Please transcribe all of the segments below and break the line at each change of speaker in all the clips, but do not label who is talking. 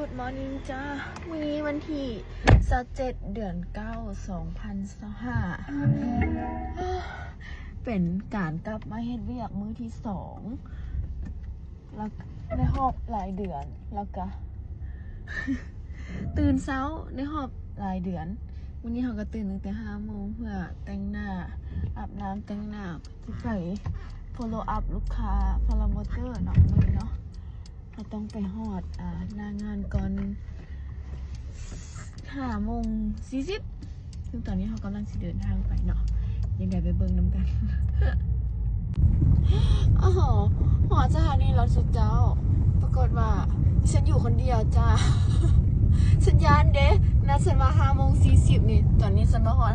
Good morning จ้าวันนี้วันที่27เดือน9 2025เป็นการกลับมาเฮ็ดเวียกมื้อที่2แล้วในหอบหลายเดือนแล้วก็ ตื่นเช้าในหอบหลายเดือนวันนี้เราก็ตื่นตั้งแต่5 โมงเพื่อแต่งหน้าอาบน้ำแต่งหน้าจะไป follow up ลูกค้าพารามอเตอร์เนาะมื้อเนาะเราต้องไปฮอดหน้างานก่อน5:40ซึ่งตอนนี้เขากำลังสิเดินทางไปเนาะยังไงไปเบิ่งน้ำกัน อ๋อหอสถานีรถสุดเจ้าปรากฏว่าฉันอยู่คนเดียวจ้า สัญญาณเด้นัดฉันมา5:40นี่ตอนนี้ฉันมาฮอด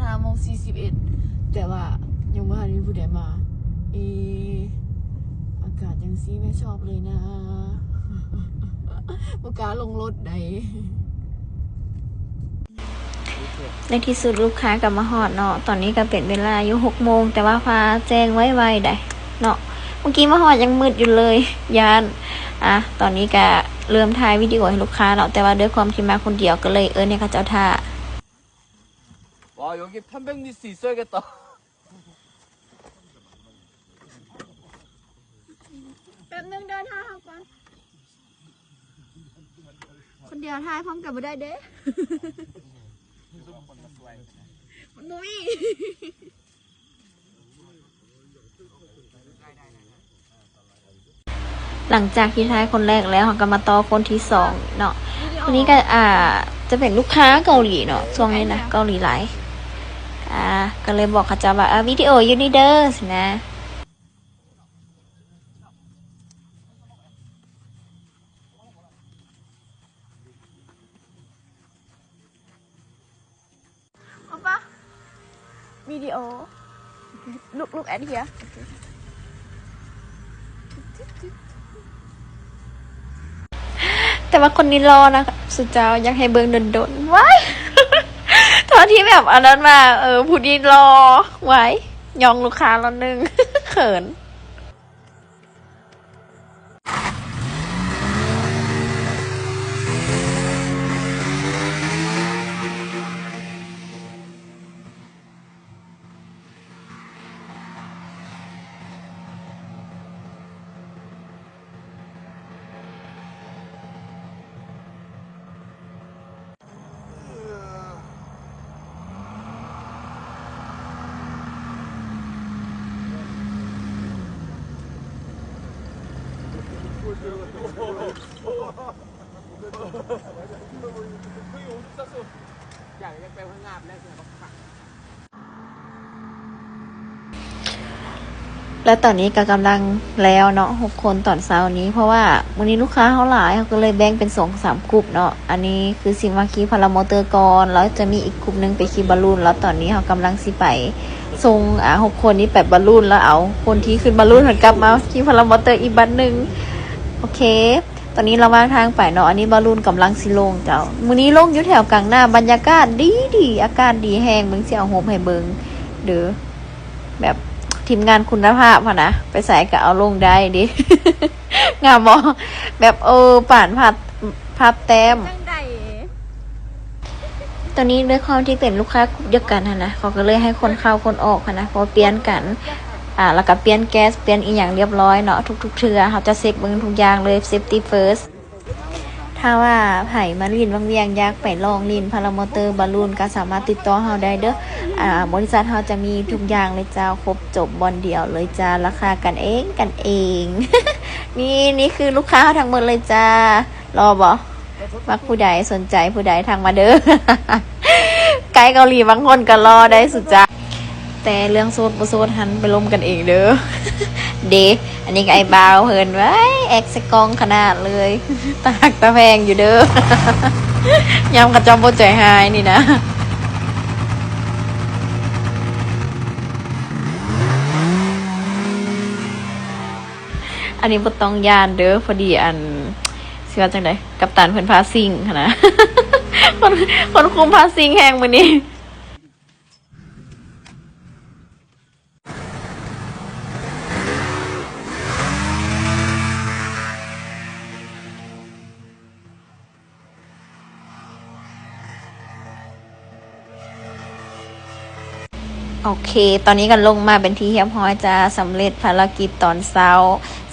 5:41แต่ว่ายังไม่ทันมีผู้ใดมาอากาศยังซีไม่ชอบเลยนะบกล้าลงรถใดในที่สุดลูกค้ากลับมาฮอดเนาะตอนนี้ก็เป็นเวลาอยู่6 โมงแต่ว่าฟ้าแจ้งไว้ได้เนาะเมื่อกี้มาฮอดยังมืดอยู่เลยยานตอนนี้ก็เริ่มถ่ายวิดีโอให้ลูกค้าเนาะแต่ว่าด้วยความที่มาคนเดียวก็เลยเนี่ยเขาเจ้าท่า
와 여기 편백리스 있어야겠다.
แป๊บนึงเดินทางก่อนคนเดียวถ่ายพร้อมกับมาได้เด้มันมุ้ยหลังจากที่ท้ายคนแรกแล้วเขาก็มาต่อคนที่2เนาะคนนี้ก็จะเป็นลูกค้าเกาหลีเนาะช่วงนี้นะเกาหลีหลายก็เลยบอกเขาจะว่าวิดีโออยู่นี่เด้อสินะเอาปะวิดีโอlook at hereแต่ว่าคนนี้รอนะสุดเจ้าอยากให้เบิ่งโดนๆไว้ตอนที่แบบอันนั้นมาผู้ดีรอไว้ยองลูกค้าแล้วนึง เขินแล้วตอนนี้ก็กำลังแล้วเนาะ6 คนตอนเช้านี้เพราะว่าวันนี้ลูกค้าเขาหลายเขาก็เลยแบ่งเป็น2-3 กลุ่มเนาะอันนี้คือสิมาขี่พารามอเตอร์ก่อนแล้วจะมีอีกกลุ่มนึงไปขี่บอลลูนแล้วตอนนี้เขากำลังสิไปส่ง6 คนนี้ไปบอลลูนแล้วเอาคนที่ขึ้นบอลลูนหันกลับมาขี่พารามอเตอร์อีกบัสนึงโอเคตอนนี้เรามาทางไปเนาะอันนี้บอลลูนกำลังสิลงเจ้ามื้อนี้ลงอยู่แถวกลางหน้าบรรยากาศดีอากาศดีแฮงมึงสิเอาโฮมให้เบิ่งเด้อแบบทีมงานคุณภาพนะไปใส่ก็เอาลงได้ดิ งามบ่แบบป่านพับแต้มตอนนี้ด้วยความที่เป็นลูกค้าเดียวกันนะเขาก็เลยให้คนเข้าคนออกนะพอเปลี่ยนกันแล้วก็เปลี่ยนแก๊สเปลี่ยนอีกอย่างเรียบร้อยเนาะทุกๆเทื่อเขาจะเช็คเบิ่งทุกอย่างเลย safety first ถ้าว่าไผ่มาลินบางเวียงอยากไปลองลินพารามอเตอร์บอลลูนก็สามารถติดต่อเฮาได้เด้อบริษัทเฮาจะมีทุกอย่างเลยจ้าครบจบบอนเดียวเลยจ้าราคากันเอง นี่คือลูกค้าทั้งหมดเลยจ้ารอบ่มักผู้ใดสนใจผู้ใดทางมาเด้อ ไกด์เกาหลีบางคนก็รอได้สุดจ้าแต่เรื่องโซดบ่โซดหันไปล้มกันเองเด้อ เดอันนี้ก็ไอ้บาวเพิ่นไว้แอกสกองขนาดเลยตาหักตาแพงอยู่เด้อยำกระจอมบ่ใจหายนี่นะอันนี้บ่ต้องย่านเด้อพอดีสิว่าจังได๋กัปตันเพิ่นพาซิ่งหั่นนะ คนคุมพาซิ่งแฮงมื้อนี้ โอเค ตอนนี้กันลงมาเป็นที่เรียบร้อยจะสำเร็จภารกิจตอนเช้า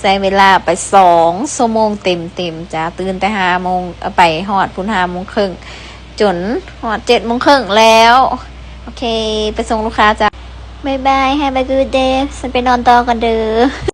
ใช้เวลาไป2 ชั่วโมงเต็มจ้าตื่นแต่5 โมงไปฮอดพุ่น5 โมงครึ่งจนฮอด7 โมงครึ่งแล้ว โอเค ไปส่งลูกค้าจ้าบ๊ายบาย Have a good day ฉันไปนอนต่อกันเด้อ